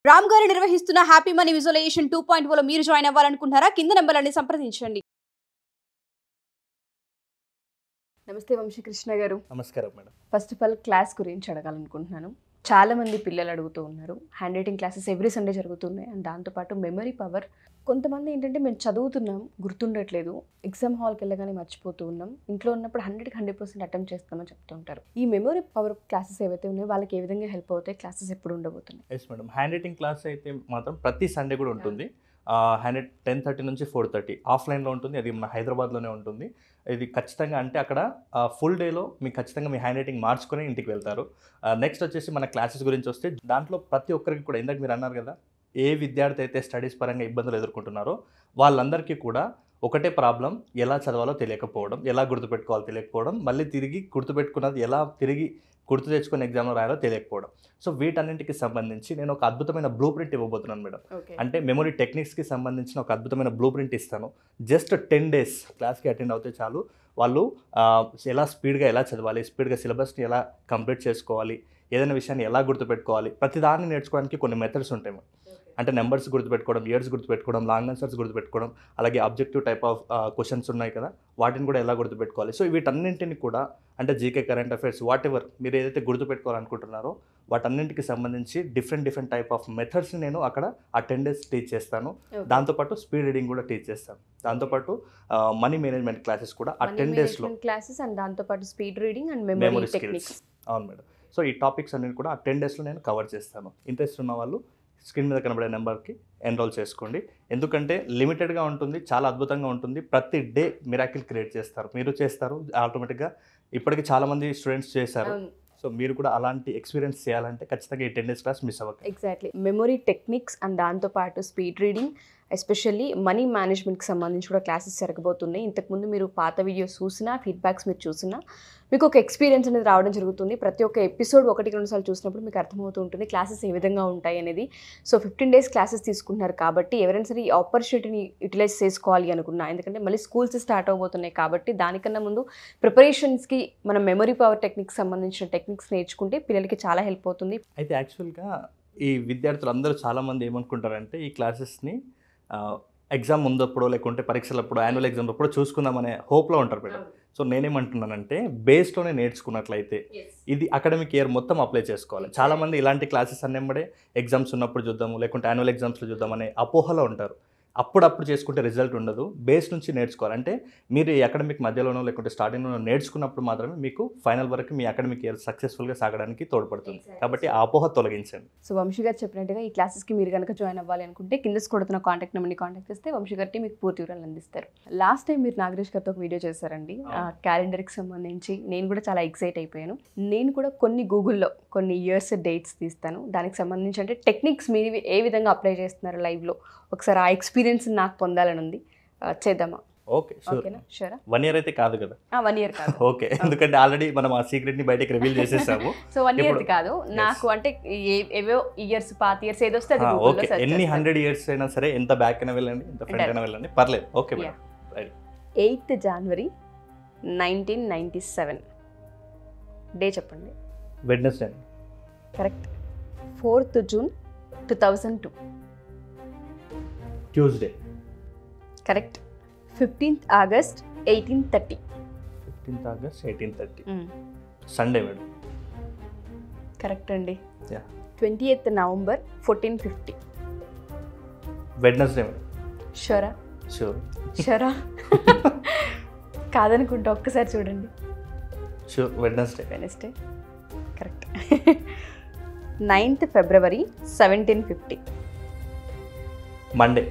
రామ్ గారు నిర్వహిస్తున్న happy money visualisation 2.0 లో మీరు జాయిన్ అవ్వాలనుకుంటున్నారా? కింద నంబర్లని సంప్రదించండి. నమస్తే వంశీకృష్ణ గారు. నమస్కారం madam. First of all class గురించి అడగాలనుకుంటున్నాను. చాలా మంది పిల్లలు అడుగుతూ ఉన్నారు. Hand writing classes every Sunday జరుగుతున్నాయి అండ్ దాంతోపాటు మెమరీ పవర్. కొంతమంది ఏంటంటే మేము చదువుతున్నాం గుర్తుండట్లేదు, ఎగ్జామ్ హాల్కి వెళ్ళగానే మర్చిపోతూ ఉన్నాం, ఇంట్లో ఉన్నప్పుడు 100% అటెంప్ట్ చేస్తామని చెప్తూ ఉంటారు. ఈ మెమరీ పవర్ క్లాసెస్ ఏవైతే ఉన్నాయో వాళ్ళకి ఏ విధంగా హెల్ప్ అవుతాయి? క్లాసెస్ ఎప్పుడు ఉండబోతున్నాయి? Yes madam, hand writing class అయితే మాత్రం ప్రతి సండే కూడా ఉంటుంది. 10:30 నుంచి 4:30 ఆఫ్లైన్లో ఉంటుంది. అది మన హైదరాబాద్లోనే ఉంటుంది. ఇది ఖచ్చితంగా అంటే అక్కడ ఫుల్ డేలో మీకు ఖచ్చితంగా మీ హ్యాండ్ రైటింగ్ మార్చుకొని ఇంటికి వెళ్తారు. నెక్స్ట్ వచ్చేసి మన క్లాసెస్ గురించి వస్తే దాంట్లో ప్రతి ఒక్కరికి కూడా ఇందాక మీరు అన్నారు కదా, ఏ విద్యార్థి అయితే స్టడీస్ పరంగా ఇబ్బందులు ఎదుర్కొంటున్నారో వాళ్ళందరికీ కూడా ఒకటే ప్రాబ్లం, ఎలా చదవాలో తెలియకపోవడం, ఎలా గుర్తుపెట్టుకోవాలో తెలియకపోవడం, మళ్ళీ తిరిగి గుర్తుపెట్టుకున్నది ఎలా తిరిగి గుర్తు తెచ్చుకుని ఎగ్జామ్లో రాయాలో తెలియకపోవడం. సో వీటన్నింటికి సంబంధించి నేను ఒక అద్భుతమైన బ్లూ ప్రింట్ ఇవ్వబోతున్నాను మేడం. అంటే మెమరీ టెక్నిక్స్కి సంబంధించిన ఒక అద్భుతమైన బ్లూ ప్రింట్ ఇస్తాను. జస్ట్ 10 days క్లాస్కి అటెండ్ అవుతే చాలు, వాళ్ళు ఎలా స్పీడ్గా ఎలా చదవాలి, స్పీడ్గా సిలబస్ని ఎలా కంప్లీట్ చేసుకోవాలి, ఏదైనా విషయాన్ని ఎలా గుర్తుపెట్టుకోవాలి, ప్రతిదాన్ని నేర్చుకోవడానికి కొన్ని మెథడ్స్ ఉంటాయి. అంటే నెంబర్స్ గుర్తుపెట్టుకోవడం, ఇయర్స్ గుర్తుపెట్టుకోవడం, లాంగ్ ఆన్సర్స్ గుర్తుపెట్టుకోవడం, అలాగే ఆబ్జెక్టివ్ టైప్ ఆఫ్ క్వశ్చన్స్ ఉన్నాయి కదా, వాటిని కూడా ఎలా గుర్తుపెట్టుకోవాలి. సో వీటన్నింటిని కూడా అంటే GK, current affairs, what ever మీరు ఏదైతే గుర్తుపెట్టుకోవాలనుకుంటున్నారో వాటన్నింటికి సంబంధించి డిఫరెంట్ టైప్ ఆఫ్ మెథడ్స్ని నేను అక్కడ ఆ 10 days టీచ్ చేస్తాను. దాంతోపాటు స్పీడ్ రీడింగ్ కూడా టీచ్ చేస్తాను. దాంతోపాటు మనీ మేనేజ్మెంట్ క్లాసెస్ కూడా ఆ 10 daysలో క్లాసెస్ అండ్ దాంతోపాటు speed reading and memory techniques. అవును మేడం. సో ఈ టాపిక్స్ అన్ని కూడా ఆ 10 daysలో నేను కవర్ చేస్తాను. ఇంట్రెస్ట్ ఉన్న వాళ్ళు స్క్రీన్ మీద కనబడే నెంబర్కి ఎన్రోల్ చేసుకోండి. ఎందుకంటే లిమిటెడ్గా ఉంటుంది, చాలా అద్భుతంగా ఉంటుంది. ప్రతి డే మిరాకిల్ క్రియేట్ చేస్తారు, మీరు చేస్తారు ఆటోమేటిక్గా. ఇప్పటికీ చాలామంది స్టూడెంట్స్ చేశారు. సో మీరు కూడా అలాంటి ఎక్స్పీరియన్స్ చేయాలంటే ఖచ్చితంగా ఈ 10 days క్లాస్ మిస్ అవ్వకండి. ఎగ్జాక్ట్లీ, మెమరీ టెక్నిక్స్ అండ్ దాంతోపాటు స్పీడ్ రీడింగ్, ఎస్పెషల్లీ మనీ మేనేజ్మెంట్కి సంబంధించి కూడా క్లాసెస్ జరగబోతున్నాయి. ఇంతకుముందు మీరు పాత వీడియోస్ చూసినా, ఫీడ్బ్యాక్స్ మీరు చూసినా మీకు ఒక ఎక్స్పీరియన్స్ అనేది రావడం జరుగుతుంది. ప్రతి ఒక్క ఎపిసోడ్ 1-2 సార్లు చూసినప్పుడు మీకు అర్థమవుతూ ఉంటుంది క్లాసెస్ ఏ విధంగా ఉంటాయి అనేది. సో 15 days క్లాసెస్ తీసుకుంటున్నారు కాబట్టి ఎవరైనా సరే ఈ ఆపర్చునిటీని యూటిలైజ్ చేసుకోవాలి అనుకున్నా, ఎందుకంటే మళ్ళీ స్కూల్స్ స్టార్ట్ అవబోతున్నాయి కాబట్టి దానికన్నా ముందు ప్రిపరేషన్స్కి మనం మెమరీ పవర్ టెక్నిక్స్ సంబంధించిన టెక్నిక్స్ నేర్చుకుంటే పిల్లలకి చాలా హెల్ప్ అవుతుంది. అయితే యాక్చువల్గా ఈ విద్యార్థులు అందరూ చాలామంది ఏమనుకుంటారంటే ఈ క్లాసెస్ని ఎగ్జామ్ ముందప్పుడు లేకుంటే పరీక్షలప్పుడు, యాన్యువల్ ఎగ్జామ్ అప్పుడు చూసుకుందామనే హోప్లో ఉంటారు మేడం. సో నేనేమంటున్నానంటే బేస్లోనే నేర్చుకున్నట్లయితే ఇది అకాడమిక్ ఇయర్ మొత్తం అప్లై చేసుకోవాలి. చాలామంది ఇలాంటి క్లాసెస్ అన్నెంబడే ఎగ్జామ్స్ ఉన్నప్పుడు చూద్దాము లేకుంటే యాన్యువల్ ఎగ్జామ్స్లో చూద్దామనే అపోహలో ఉంటారు. అప్పుడప్పుడు చేసుకుంటే రిజల్ట్ ఉండదు. బేస్ నుంచి నేర్చుకోవాలి. అంటే మీరు ఈ అకాడమిక్ మధ్యలోనో లేకుంటే స్టార్టింగ్లోనో నేర్చుకున్నప్పుడు మాత్రమే మీకు ఫైనల్ వరకు మీ అకాడమిక్ ఇయర్ సక్సెస్ఫుల్గా సాగడానికి తోడ్పడుతుంది. కాబట్టి ఆ అపోహ తొలగించండి. సో వంశీ గారు చెప్పినట్టుగా ఈ క్లాసెస్కి మీరు కనుక జాయిన్ అవ్వాలి అనుకుంటే కింద కొడుతున్న కాంటాక్ట్ నెంబర్ని కాంటాక్ట్ చేస్తే వంశీ గారికి మీకు పూర్తి వివరాలు అందిస్తారు. లాస్ట్ టైం మీరు నాగరేష్ గారితో ఒక వీడియో చేశారండి క్యాలెండర్కి సంబంధించి. నేను కూడా చాలా ఎక్సైట్ అయిపోయాను. నేను కూడా కొన్ని గూగుల్లో కొన్ని ఇయర్స్ డేట్స్ తీస్తాను. దానికి సంబంధించి అంటే టెక్నిక్స్ మీరు ఏ విధంగా అప్లై చేస్తున్నారు లైవ్లో, ఒకసారి ఆ ఎక్స్పీరియన్స్ నాకు పొందాలని ఉంది. చేద్దామా? ఓకే, ఓకేనా? షూరా. 1 year అయితే కాదు కదా? 1 year కాదు. ఓకే, ఎందుకంటే ఆల్రెడీ మనం ఆ సీక్రెట్ని బయటకి రివీల్ చేసేసాము. సో 1 year కాదు, నాకు అంటే ఏవో ఇయర్స్, పాత ఇయర్స్ ఏదొస్తే అది ఓకే. ఎన్ని 100 years అయినా సరే, ఎంత బ్యాక్ అయినా వెళ్ళండి, ఎంత ఫ్రంట్ అయినా వెళ్ళండి, పర్లేదు. Okay madam. 8th January 1997 day చెప్పండి. Wednesday. Correct. 4th June 2002 Tuesday. Correct. 15th August 1830 15th August 1830 Sunday madam. Correct అండి. 28th November 1450 Wednesday madam. షూరా? షూరా? కాదనుకుంటా, ఒక్కసారి చూడండి. Wednesday. Correct. 9th February 1750 Monday.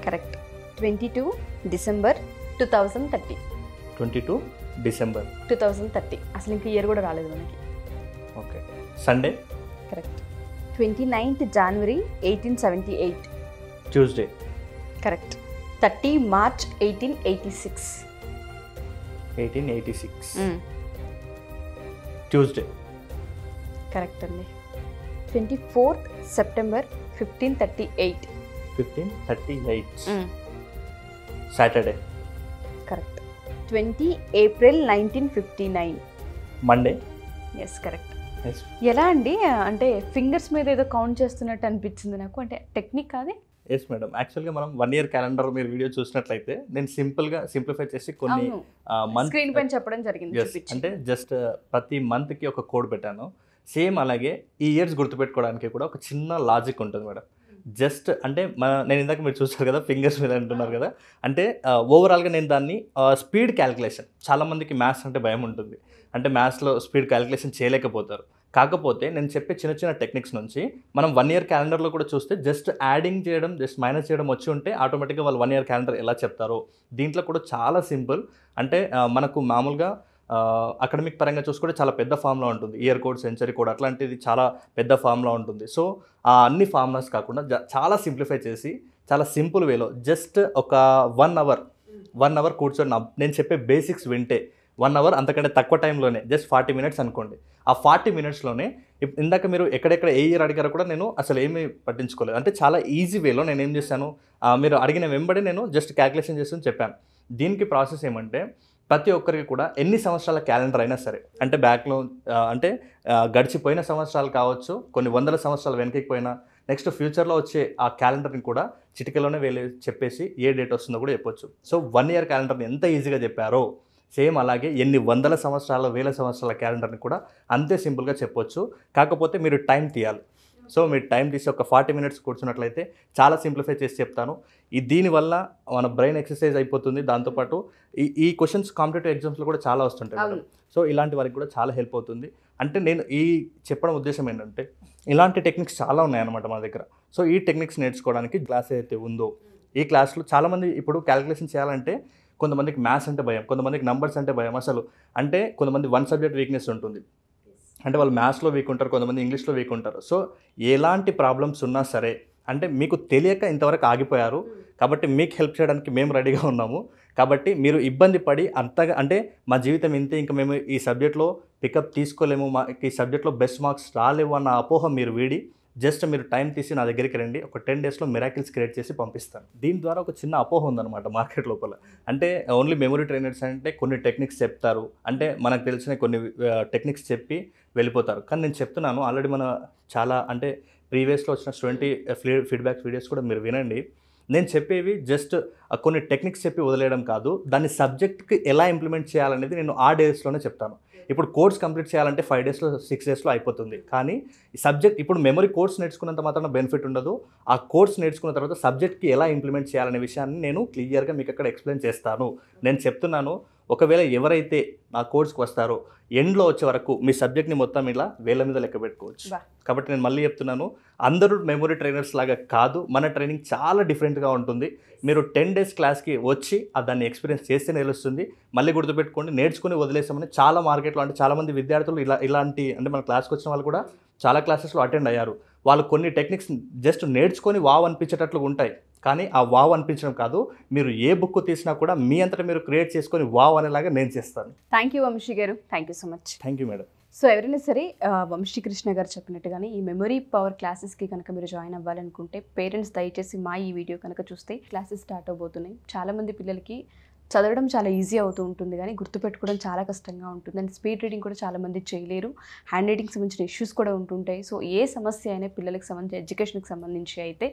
Correct. 22 December 2030 22 December 2030 అసలు ఇంక ఇయర్ కూడా రాలేదు మనకి. Okay. Sunday. Correct. 29th January 1878 Tuesday. Correct. 30 March 1886 Tuesday. Correct అండి. 24th September 1538 Saturday. Correct. 20 April 1959 Monday. Yes, correct. Yes. ఎలా అండి అంటే ఫింగర్స్ మీద ఏదో కౌంట్ చేస్తున్నట్టు అనిపించింది నాకు, అంటే టెక్నిక్ అది. ఎస్ మేడం, యాక్చువల్గా మనం 1 year క్యాలెండర్ మీరు వీడియో చూసినట్లయితే నేను సింపుల్గా సింప్లిఫై చేసి కొన్ని మంత్ స్క్రీన్ పైన చెప్పడం జరిగింది, అంటే జస్ట్ ప్రతి మంత్కి ఒక కోడ్ పెట్టాను. సేమ్ అలాగే ఈ ఇయర్స్ గుర్తుపెట్టుకోవడానికి కూడా ఒక చిన్న లాజిక్ ఉంటుంది మేడం. జస్ట్ అంటే నేను ఇందాక మీరు చూస్తారు కదా ఫింగర్స్ మీద అంటున్నారు కదా, అంటే ఓవరాల్గా నేను దాన్ని స్పీడ్ క్యాలిక్యులేషన్, చాలామందికి మ్యాథ్స్ అంటే భయం ఉంటుంది, అంటే మ్యాథ్స్లో స్పీడ్ క్యాలిక్యులేషన్ చేయలేకపోతారు. కాకపోతే నేను చెప్పే చిన్న చిన్న టెక్నిక్స్ నుంచి మనం 1 year క్యాలెండర్లో కూడా చూస్తే జస్ట్ యాడింగ్ చేయడం, జస్ట్ మైనస్ చేయడం వచ్చి ఉంటే ఆటోమేటిక్గా వాళ్ళు 1 year క్యాలెండర్ ఎలా చెప్తారో దీంట్లో కూడా చాలా సింపుల్. అంటే మనకు మామూలుగా అకాడమిక్ పరంగా చూసుకుంటే చాలా పెద్ద ఫార్ములా ఉంటుంది, ఇయర్ కోడ్, సెంచరీ కోడ్ అట్లాంటిది చాలా పెద్ద ఫార్ములా ఉంటుంది. సో ఆ అన్ని ఫార్ములాస్ కాకుండా చాలా సింప్లిఫై చేసి చాలా సింపుల్ వేలో జస్ట్ ఒక 1 hour కూర్చొని నేను చెప్పే బేసిక్స్ వింటే 1 hour, అంతకంటే తక్కువ టైంలోనే జస్ట్ 40 minutes అనుకోండి. ఆ 40 minutesలోనే ఇందాక మీరు ఎక్కడెక్కడ ఏ ఇయర్ అడిగారో కూడా నేను అసలు ఏమీ పట్టించుకోలేదు. అంటే చాలా ఈజీ వేలో నేను ఏం చేశాను, మీరు అడిగిన వెంబడి నేను జస్ట్ క్యాలిక్యులేషన్ చేసి చెప్పాను. దీనికి ప్రాసెస్ ఏమంటే ప్రతి ఒక్కరికి కూడా ఎన్ని సంవత్సరాల క్యాలెండర్ అయినా సరే, అంటే బ్యాక్లో అంటే గడిచిపోయిన సంవత్సరాలు కావచ్చు, కొన్ని వందల సంవత్సరాలు వెనక్కి పోయినా, నెక్స్ట్ ఫ్యూచర్లో వచ్చే ఆ క్యాలెండర్ని కూడా చిటికలోనే చెప్పేసి ఏ డేట్ వస్తుందో కూడా చెప్పొచ్చు. సో 1 year క్యాలెండర్ని ఎంత ఈజీగా చెప్పారో సేమ్ అలాగే ఎన్ని వందల సంవత్సరాల, వేల సంవత్సరాల క్యాలెండర్ని కూడా అంతే సింపుల్గా చెప్పొచ్చు. కాకపోతే మీరు టైం తీయాలి. సో మీరు టైం తీసి ఒక 40 minutes కూర్చున్నట్లయితే చాలా సింప్లిఫై చేసి చెప్తాను. దీనివల్ల మన బ్రెయిన్ ఎక్సర్సైజ్ అయిపోతుంది. దాంతోపాటు ఈ క్వశ్చన్స్ కాంపిటేటివ్ ఎగ్జామ్స్లో కూడా చాలా వస్తుంటాయి మేడం. సో ఇలాంటి వారికి కూడా చాలా హెల్ప్ అవుతుంది. అంటే నేను చెప్పడం ఉద్దేశం ఏంటంటే ఇలాంటి టెక్నిక్స్ చాలా ఉన్నాయన్నమాట మన దగ్గర. సో ఈ టెక్నిక్స్ నేర్చుకోవడానికి క్లాస్ అయితే ఉందో, ఈ క్లాస్లో చాలామంది ఇప్పుడు క్యాలిక్యులేషన్ చేయాలంటే కొంతమందికి మ్యాథ్స్ అంటే భయం, కొంతమందికి నంబర్స్ అంటే భయం. అసలు అంటే కొంతమంది 1 subject వీక్నెస్ ఉంటుంది, అంటే వాళ్ళు మ్యాథ్స్లో వీక్ ఉంటారు, కొంతమంది ఇంగ్లీష్లో వీక్ ఉంటారు. సో ఎలాంటి ప్రాబ్లమ్స్ ఉన్నా సరే, అంటే మీకు తెలియక ఇంతవరకు ఆగిపోయారు కాబట్టి మీకు హెల్ప్ చేయడానికి మేము రెడీగా ఉన్నాము. కాబట్టి మీరు ఇబ్బంది పడి అంతగా అంటే మా జీవితం ఇంతే, ఇంకా మేము ఈ సబ్జెక్ట్లో పికప్ తీసుకోలేము, ఈ సబ్జెక్ట్లో బెస్ట్ మార్క్స్ రాలేవు అన్న అపోహ మీరు వీడి జస్ట్ మీరు టైం తీసి నా దగ్గరికి రండి. ఒక 10 daysలో మిరాకిల్స్ క్రియేట్ చేసి పంపిస్తాను. దీని ద్వారా ఒక చిన్న అపోహ ఉందన్నమాట మార్కెట్ లోపల. అంటే ఓన్లీ మెమరీ ట్రైనర్స్ అంటే కొన్ని టెక్నిక్స్ చెప్తారు, అంటే మనకు తెలిసిన కొన్ని టెక్నిక్స్ చెప్పి వెళ్ళిపోతారు. కానీ నేను చెప్తున్నాను, ఆల్రెడీ మన చాలా అంటే ప్రీవియస్లో వచ్చిన 20 ఫీడ్బ్యాక్ వీడియోస్ కూడా మీరు వినండి. నేను చెప్పేవి జస్ట్ కొన్ని టెక్నిక్స్ చెప్పి వదిలేయడం కాదు, దాన్ని సబ్జెక్ట్కి ఎలా ఇంప్లిమెంట్ చేయాలనేది నేను ఆ డేస్లోనే చెప్తాను. ఇప్పుడు కోర్స్ కంప్లీట్ చేయాలంటే 5 daysలో 6 daysలో అయిపోతుంది. కానీ ఈ సబ్జెక్ట్ ఇప్పుడు మెమరీ కోర్స్ నేర్చుకున్నంత మాత్రం బెనిఫిట్ ఉండదు. ఆ కోర్స్ నేర్చుకున్న తర్వాత సబ్జెక్ట్కి ఎలా ఇంప్లిమెంట్ చేయాలనే విషయాన్ని నేను క్లియర్గా మీకు అక్కడ ఎక్స్ప్లెయిన్ చేస్తాను. నేను చెప్తున్నాను, ఒకవేళ ఎవరైతే నా కోర్స్కి వస్తారో ఎండ్లో వచ్చే వరకు మీ సబ్జెక్ట్ని మొత్తం ఇలా వేల మీద లెక్క పెట్టుకోవచ్చు. కాబట్టి నేను మళ్ళీ చెప్తున్నాను, అందరూ మెమరీ ట్రైనర్స్ లాగా కాదు, మన ట్రైనింగ్ చాలా డిఫరెంట్గా ఉంటుంది. మీరు 10 days క్లాస్కి వచ్చి దాన్ని ఎక్స్పీరియన్స్ చేస్తే తెలుస్తుంది. మళ్ళీ గుర్తుపెట్టుకోండి, నేర్చుకుని వదిలేసామని చాలా మార్కెట్లో అంటే చాలామంది విద్యార్థులు ఇలాంటి అంటే మన క్లాస్కి వచ్చిన వాళ్ళు కూడా చాలా క్లాసెస్లో అటెండ్ అయ్యారు. వాళ్ళు కొన్ని టెక్నిక్స్ జస్ట్ నేర్చుకొని వావ్ అనిపించేటట్లు ఉంటాయి, కానీ ఆ వావ్ అనిపించడం కాదు, మీరు ఏ బుక్ తీసినా కూడా మీ అంతటా మీరు క్రియేట్ చేసుకొని వావ్ అనేలాగా నేను చేస్తాను. థ్యాంక్ యూ వంశీ గారు, thank you so much. Thank you madam. So ఎవరైనా సరే వంశీకృష్ణ గారు చెప్పినట్టుగానే ఈ మెమరీ పవర్ క్లాసెస్కి కనుక మీరు జాయిన్ అవ్వాలనుకుంటే పేరెంట్స్ దయచేసి మా ఈ వీడియో కనుక చూస్తే క్లాసెస్ స్టార్ట్ అవబోతున్నాయి. చాలామంది పిల్లలకి చదవడం చాలా ఈజీ అవుతూ ఉంటుంది, కానీ గుర్తుపెట్టుకోవడం చాలా కష్టంగా ఉంటుంది. అండ్ స్పీడ్ రీడింగ్ కూడా చాలామంది చేయలేరు, హ్యాండ్ రైటింగ్కి సంబంధించిన ఇష్యూస్ కూడా ఉంటుంటాయి. సో ఏ సమస్య అయినా పిల్లలకి సంబంధించి ఎడ్యుకేషన్కి సంబంధించి అయితే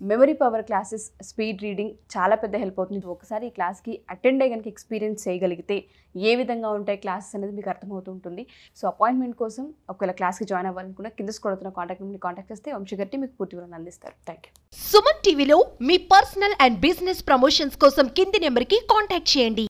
memory power classes, speed reading చాలా పెద్ద హెల్ప్ అవుతుంది. ఒకసారి ఈ క్లాస్కి అటెండ్ అయ్యి కనుక ఎక్స్పీరియన్స్ చేయగలిగితే ఏ విధంగా ఉంటాయి క్లాసెస్ అనేది మీకు అర్థమవుతూ ఉంటుంది. సో అపాయింట్మెంట్ కోసం ఒకవేళ క్లాస్కి జాయిన్ అవ్వాలనుకున్న కింద స్క్రోల్ అవుతున్న కాంటాక్ట్ నెంబర్ని కాంటాక్ట్ చేస్తే వంశీ గారికి మీకు పూర్తి వివరాలు అందిస్తారు. Thank you. సుమన్ టీవీలో మీ పర్సనల్ అండ్ బిజినెస్ ప్రమోషన్స్ కోసం కింది నెంబర్కి కాంటాక్ట్ చేయండి.